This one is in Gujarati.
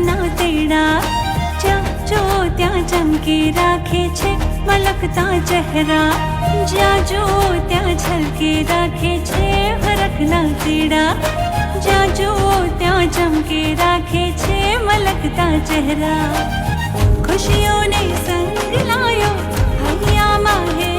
હરખના તેડા, જ્યાં જો ત્યાં ચમકી રાખે છે મલકતા ચહેરા, જ્યાં જો ત્યાં છલકી રાખે છે હરખના તેડા, જ્યાં જો ત્યાં ચમકી રાખે છે મલકતા ચહેરા. ખુશીઓને સંગ લાયો હૈયામાં હે